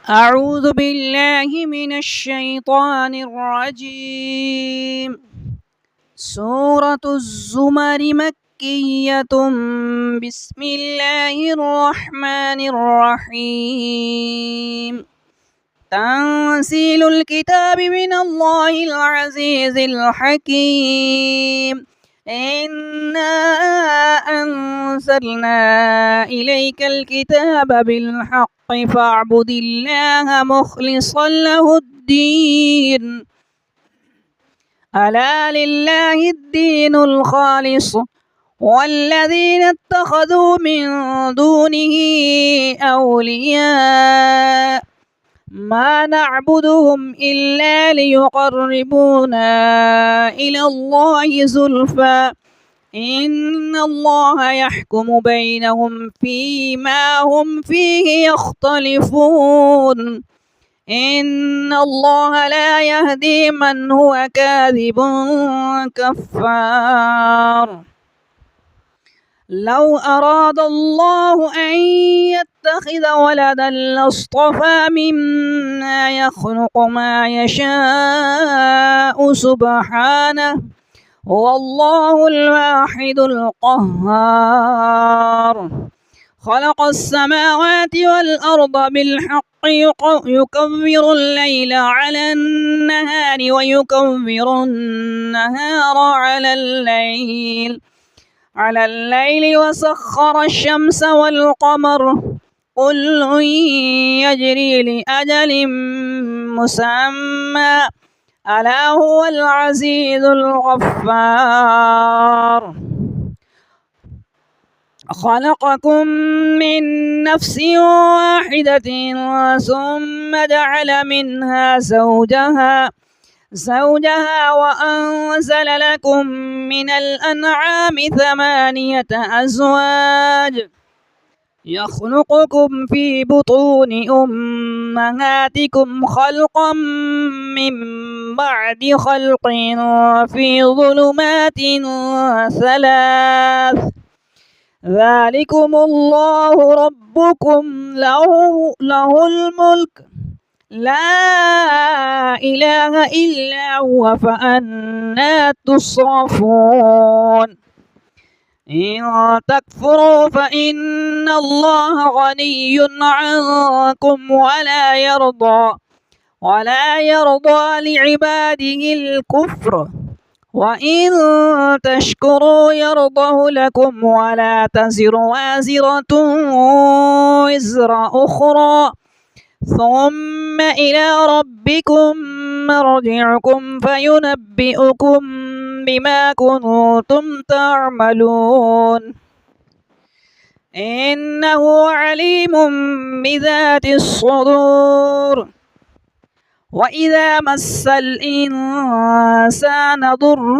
أعوذ بالله من الشيطان الرجيم. سورة الزمر مكية. بسم الله الرحمن الرحيم. تنزيل الكتاب من الله العزيز الحكيم. إنا أنزلنا إليك الكتاب بالحق فاعبد الله مخلصا له الدين. ألا لله الدين الخالص والذين اتخذوا من دونه أولياء ما نعبدهم إلا ليقربونا إلى الله زلفى إن الله يحكم بينهم فيما هم فيه يختلفون. إن الله لا يهدي من هو كاذب كفار. لو أراد الله أن يتخذ ولدا لاصطفى مما يخلق ما يشاء سبحانه هو الله الواحد القهار. خلق السماوات والأرض بالحق يكبر الليل على النهار ويكبر النهار على الليل وسخر الشمس والقمر كل يجري لأجل مسمى ألا هو العزيز الغفار. خلقكم من نفس واحدة ثم جعل منها زوجها وأنزل لكم من الأنعام 8 أزواج يخلقكم في بطون أمهاتكم خلقا من بعد خلق في ظلمات 3 ذلكم الله ربكم له الملك لا إله إلا هو فأنى تصرفون. إن تكفروا فإن الله غني عنكم ولا يرضى لعباده الكفر وإن تشكروا يرضه لكم ولا تزر وازرة وزر أخرى ثم إلى ربكم مرجعكم فينبئكم بما كنتم تعملون إنه عليم بذات الصدور. وإذا مس الإنسان ضر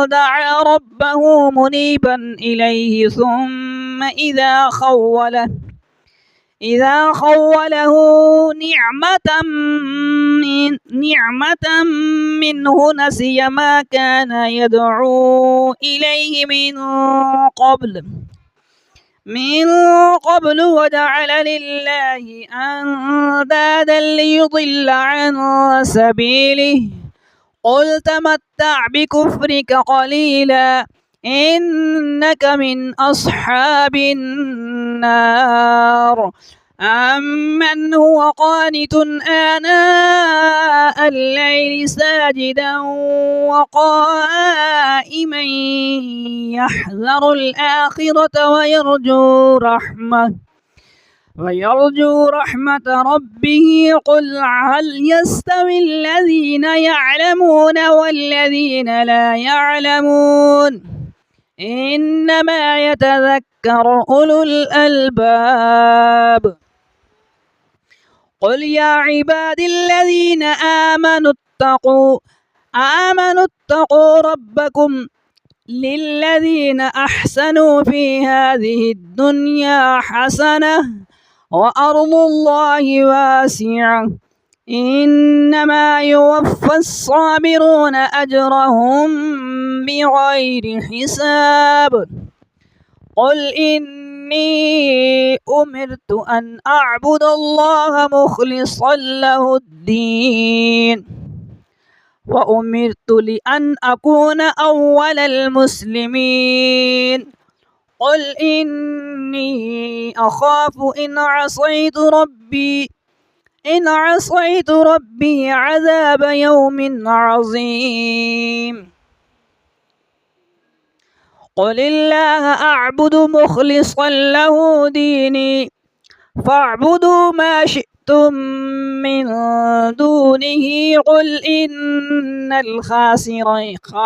دعا ربه منيبا إليه ثم إذا خوله نعمة منه نسي ما كان يدعو إليه من قبل وجعل لله أندادا ليضل عن سبيله قل تمتع بكفرك قليلا إنك من أصحاب النار. أمن هو قانت آناء الليل ساجدا وقائما يحذر الآخرة ويرجو رحمة ربه قل هل يستوي الذين يعلمون والذين لا يعلمون إنما يتذكر أولو الألباب. قل يا عبادي الذين آمنوا اتقوا ربكم للذين أحسنوا في هذه الدنيا حسنة وأرض الله واسعة إنما يوفى الصابرون أجرهم بغير حساب. قل إني أمرت أن أعبد الله مخلصا له الدين وأمرت لأن أكون أول المسلمين قل إني أخاف إن عصيت ربي عذاب يوم عظيم قل الله أعبد مخلصا له ديني فاعبدوا ما شئتم من دونه قل إن الخاسرين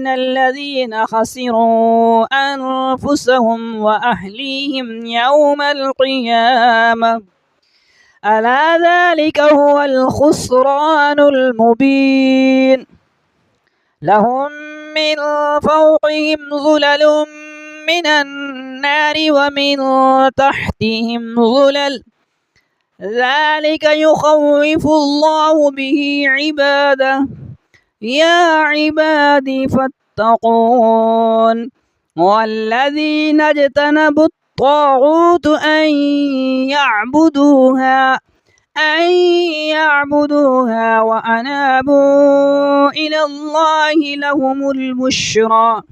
الذين خسروا أنفسهم وأهليهم يوم القيامة ألا ذلك هو الخسران المبين لهم من فوقهم ظلل من النار ومن تحتهم ظلل ذلك يخوف الله به عباده يا عبادي فاتقون والذين اجتنبوا الطاغوت أن يعبدوها وأنابوا إلى الله لهم البشرى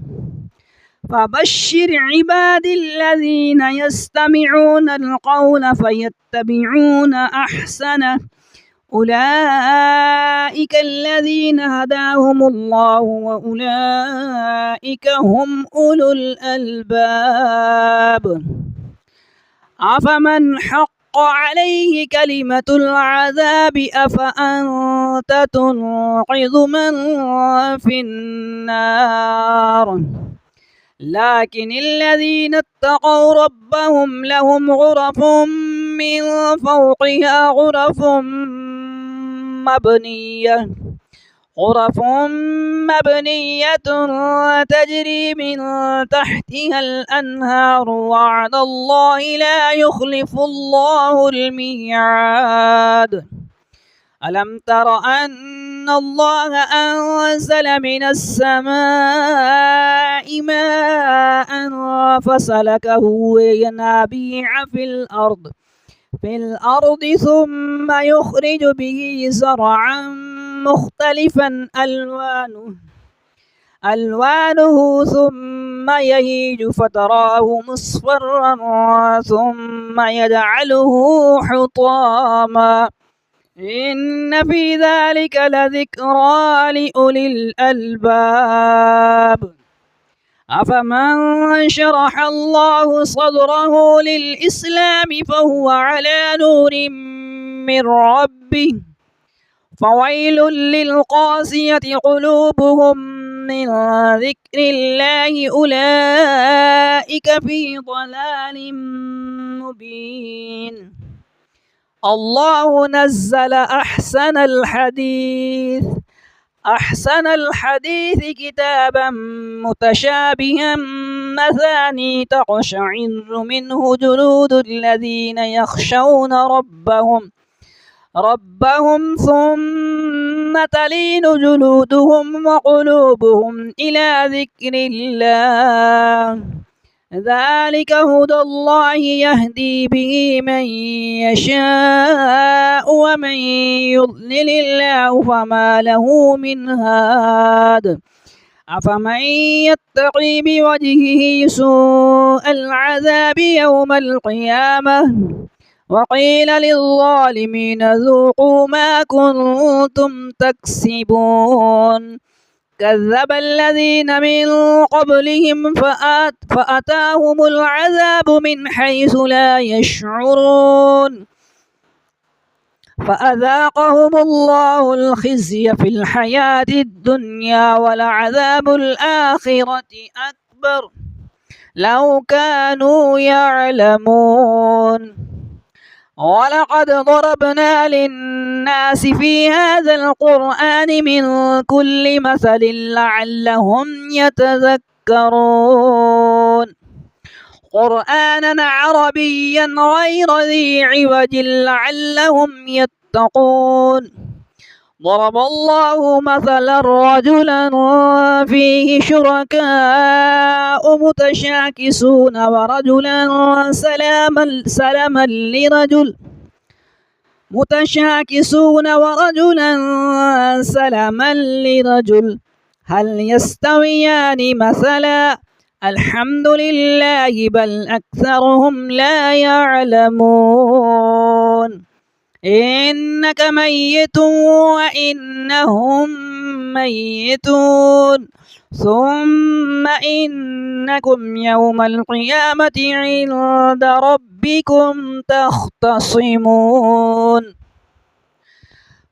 فبشر عبادي الذين يستمعون القول فيتبعون أحسنه أولئك الذين هداهم الله وأولئك هم أولو الألباب أفمن حق عليه كلمة العذاب أفأنت تنقذ من في النار لكن الذين اتقوا ربهم لهم غرف من فوقها غرف مبنية تجري من تحتها الأنهار وعد الله لا يخلف الله الميعاد ألم تر أن الله أنزل من السماء ماء فسلكه ينابيع في الأرض ثم يخرج به زرعا مختلفا ألوانه ثم يهيج فتراه مصفرا ثم يجعله حطاما إن في ذلك لذكرى لأولي الألباب أفمن شرح الله صدره للإسلام فهو على نور من ربه فويل للقاسية قلوبهم من ذكر الله أولئك في ضلال مبين الله نزل أحسن الحديث كتابا متشابها مثاني تقشعر منه جلود الذين يخشون ربهم ثم تلين جلودهم وقلوبهم إلى ذكر الله ذلك هدى الله يهدي به من يشاء ومن يضلل الله فما له من هاد أفمن يتقي بوجهه سوء العذاب يوم القيامة وقيل للظالمين ذوقوا ما كنتم تكسبون كذب الذين من قبلهم فأتاهم العذاب من حيث لا يشعرون فأذاقهم الله الخزي في الحياة الدنيا ولعذاب الآخرة أكبر لو كانوا يعلمون ولقد ضربنا للناس في هذا القرآن من كل مثل لعلهم يتذكرون قرآنا عربيا غير ذي عوج لعلهم يتقون ضرب الله مثلا رجلا فيه شركاء متشاكسون ورجلا سلما لرجل هل يستويان مثلا الحمد لله بل أكثرهم لا يعلمون إنك ميت وإنهم ميتون ثم إنكم يوم القيامة عند ربكم تختصمون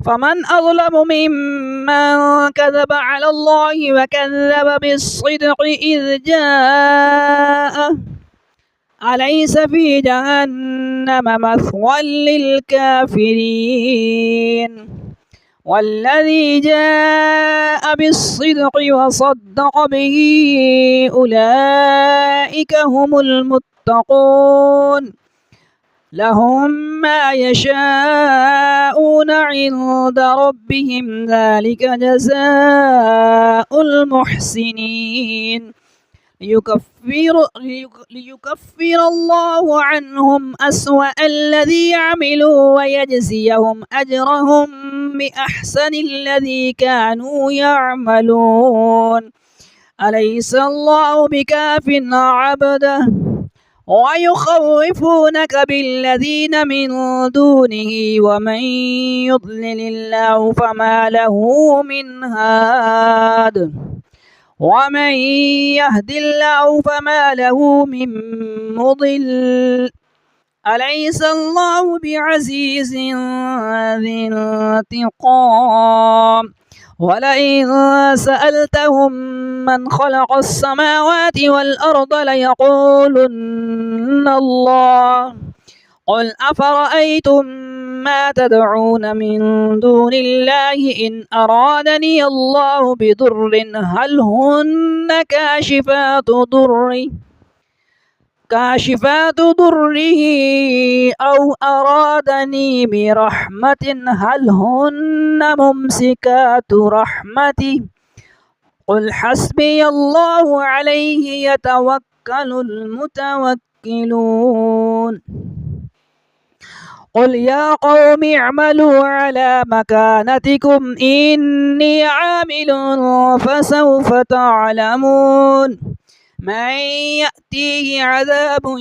فمن أظلم ممن كذب على الله وكذب بالصدق إذ جاءه أليس في جهنم مثوى للكافرين والذي جاء بالصدق وصدق به أولئك هم المتقون لهم ما يشاءون عند ربهم ذلك جزاء المحسنين ليكفر الله عنهم أسوأ الذي عملوا ويجزيهم أجرهم بأحسن الذي كانوا يعملون أليس الله بكاف عبده ويخوفونك بالذين من دونه ومن يضلل الله فما له من هاد ومن يهد الله فما له من مضل أليس الله بعزيز ذي انتقام ولئن سألتهم من خلق السماوات والأرض ليقولن الله قل أفرأيتم ما تدعون من دون الله إن أرادني الله بضر هل هن كاشفات ضره أو أرادني برحمة هل هن ممسكات رحمته قل حسبي الله عليه يتوكل المتوكلون قل يا قوم اعملوا على مكانتكم إني عامل فسوف تعلمون من يأتيه عذاب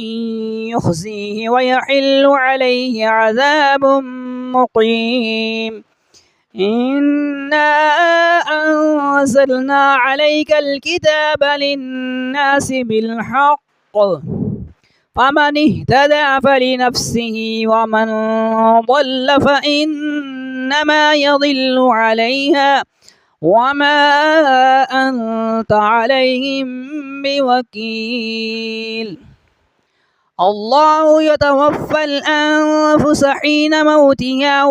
يخزيه ويحل عليه عذاب مقيم إنا أنزلنا عليك الكتاب للناس بالحق فمن اهتدى فلنفسه ومن ضل فإنما يضل عليها وما أنت عليهم بوكيل الله يتوفى الأنفس حين موتها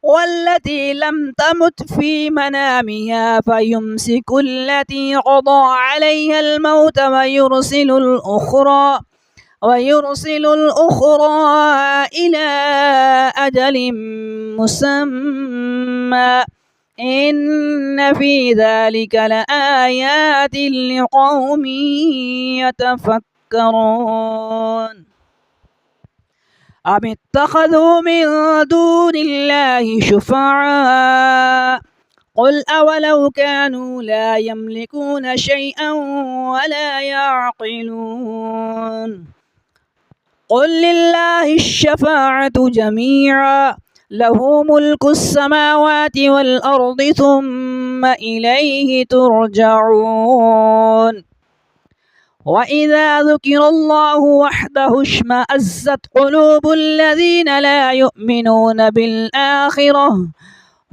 والتي لم تمت في منامها فيمسك التي قضى عليها الموت ويرسل الأخرى إلى أجل مسمى إن في ذلك لآيات لقوم يتفكرون أم اتخذوا من دون الله شفعاء قل أولو كانوا لا يملكون شيئا ولا يعقلون قل لله الشفاعة جميعا له ملك السماوات والأرض ثم إليه ترجعون وإذا ذكر الله وحده اشمأزت قلوب الذين لا يؤمنون بالآخرة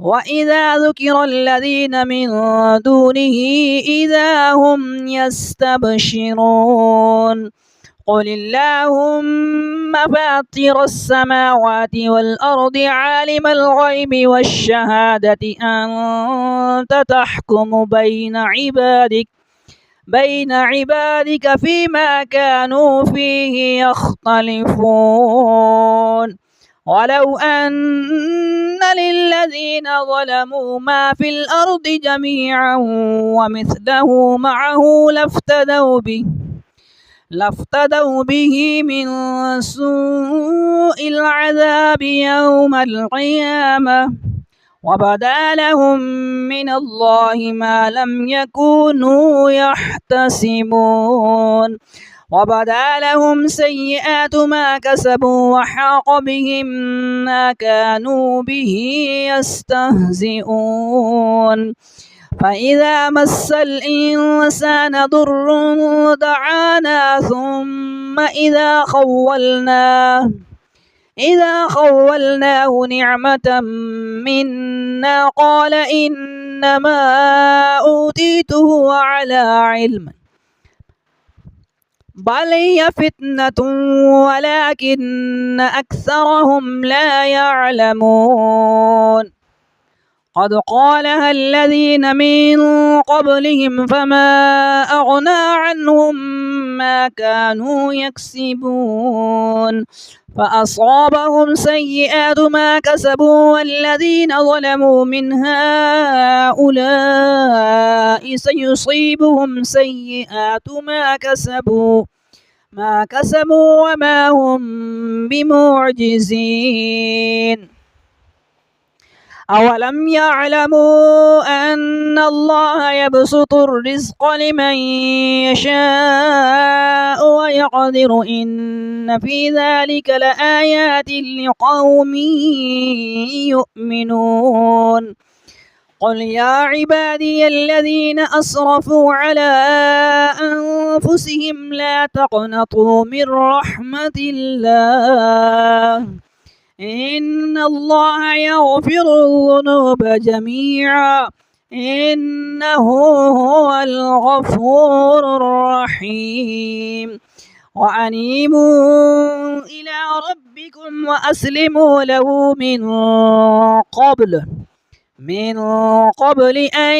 وإذا ذكر الذين من دونه إذا هم يستبشرون قل اللهم فاطر السماوات والأرض عالم الغيب والشهادة أنت تحكم بين عبادك فيما كانوا فيه يختلفون ولو أن للذين ظلموا ما في الأرض جميعا ومثله معه لافتدوا به من سوء العذاب يوم القيامة وبدا لهم من الله ما لم يكونوا يحتسبون وبدا لهم سيئات ما كسبوا وحاق بهم ما كانوا به يستهزئون فإذا مس الإنسان ضر دعانا ثم إذا خولناه نعمة منا قال إنما أوتيته على علم بل هي فتنة ولكن أكثرهم لا يعلمون قد قالها الذين من قبلهم فما أغنى عنهم ما كانوا يكسبون فأصابهم سيئات ما كسبوا والذين ظلموا من هؤلاء سيصيبهم سيئات ما كسبوا وما هم بمعجزين أولم يعلموا أن الله يبسط الرزق لمن يشاء ويقدر إن في ذلك لآيات لقوم يؤمنون قل يا عبادي الذين أسرفوا على أنفسهم لا تقنطوا من رحمة الله إن الله يغفر الذنوب جميعا إنه هو الغفور الرحيم وأنيبوا إلى ربكم وأسلموا له من قبل أن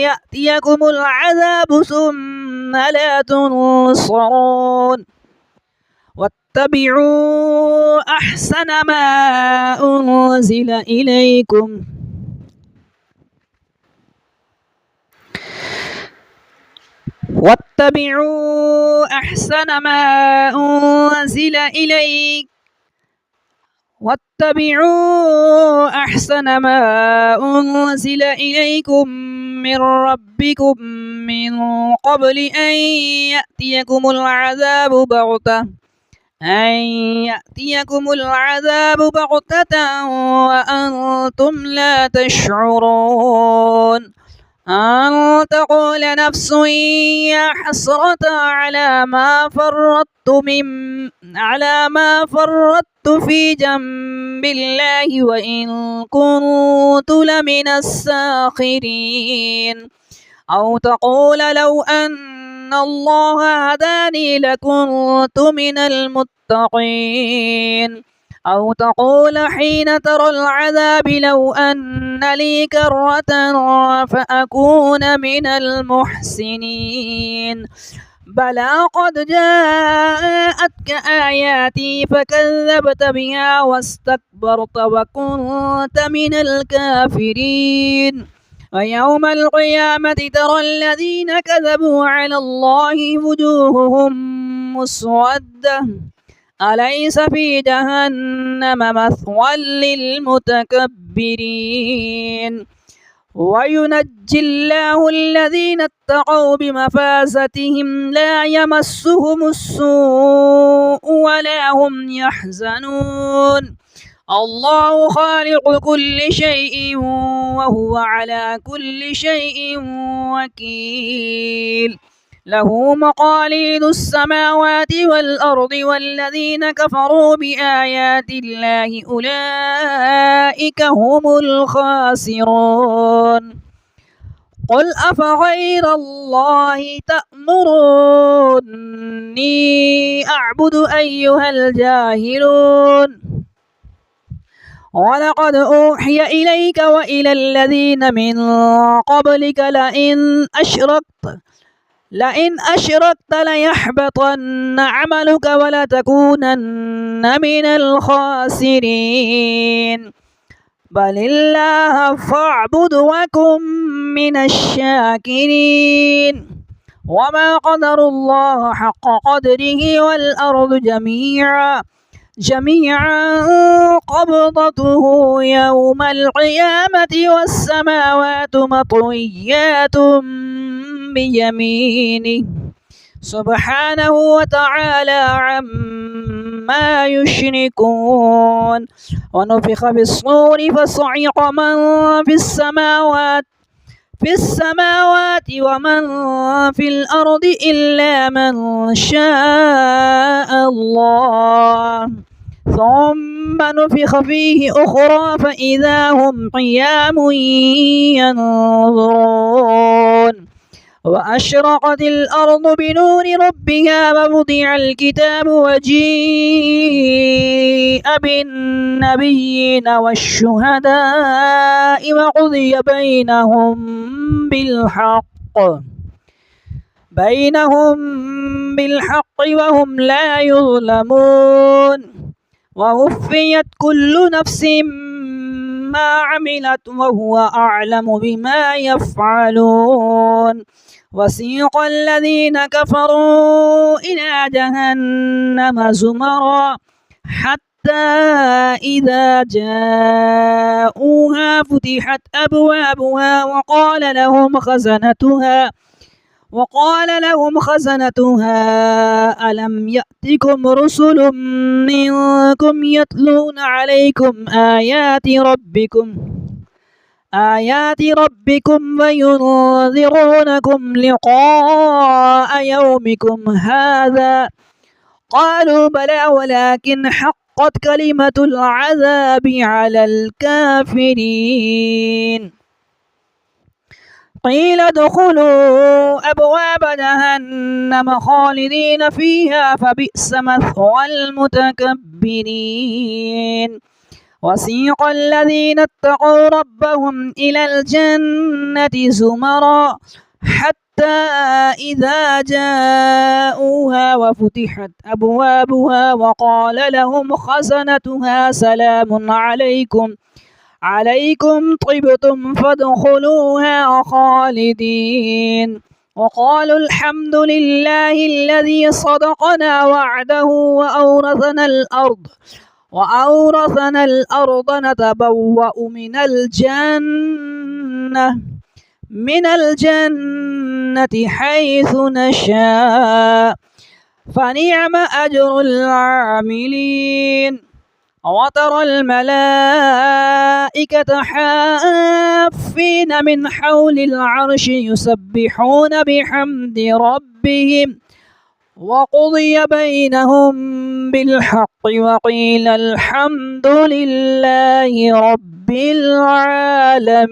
يأتيكم العذاب ثم لا تنصرون واتبعوا أحسن ما أنزل إليكم من ربكم من قبل أن يأتيكم العذاب بغتة وأنتم لا تشعرون أن تقول نفس يا حسرة على ما فرطت في جنب الله وإن كنت لمن الساخرين أو تقول لو أن الله هداني لكنت من المتقين أو تقول حين ترى العذاب لو أن لي كرة فأكون من المحسنين بلى قد جاءتك آياتي فكذبت بها واستكبرت وكنت من الكافرين ويوم القيامة ترى الذين كذبوا على الله وجوههم مسودة أليس في جهنم مثوى للمتكبرين وينجي الله الذين اتقوا بمفازتهم لا يمسهم السوء ولا هم يحزنون الله خالق كل شيء وهو على كل شيء وكيل له مقاليد السماوات والأرض والذين كفروا بآيات الله أولئك هم الخاسرون قل أفغير الله تأمروني أعبد أيها الجاهلون ولقد أوحي إليك وإلى الذين من قبلك لئن أشركت لئن أشركت ليحبطن عملك ولتكونن من الخاسرين بل الله فاعبد وكن من الشاكرين وما قدروا الله حق قدره والأرض جميعا قبضته يوم القيامة والسماوات مطويات بيمينه سبحانه وتعالى عما يشركون ونفخ في الصور فصعق من في السماوات ومن في الأرض إلا من شاء الله ثم نفخ فيه أخرى فإذا هم قيام ينظرون وأشرقت الأرض بنور ربها ووضع الكتاب وجيء بالنبيين والشهداء وقضي بينهم بالحق وهم لا يظلمون ووفيت كل نفس ما عملت وهو أعلم بما يفعلون وسيق الذين كفروا إلى جهنم زمرا حتى إذا جاءوها فتحت أبوابها وقال لهم خزنتها ألم يأتكم رسل منكم يتلون عليكم آيات ربكم وينذرونكم لقاء يومكم هذا قالوا بلى ولكن حقت كلمة العذاب على الكافرين قيل ادخلوا أبواب جهنم خالدين فيها فبئس مثوى المتكبرين وسيق الذين اتقوا ربهم إلى الجنة زمرا حتى إذا جاءوها وفتحت أبوابها وقال لهم خزنتها سلام عليكم طبتم فادخلوها خالدين وقالوا الحمد لله الذي صدقنا وعده وأورثنا الأرض نتبوأ من الجنة حيث نشاء فنعم أجر العاملين وترى الملائكة حافين من حول العرش يسبحون بحمد ربهم وقضي بينهم بالحق وقيل الحمد لله رب العالمين.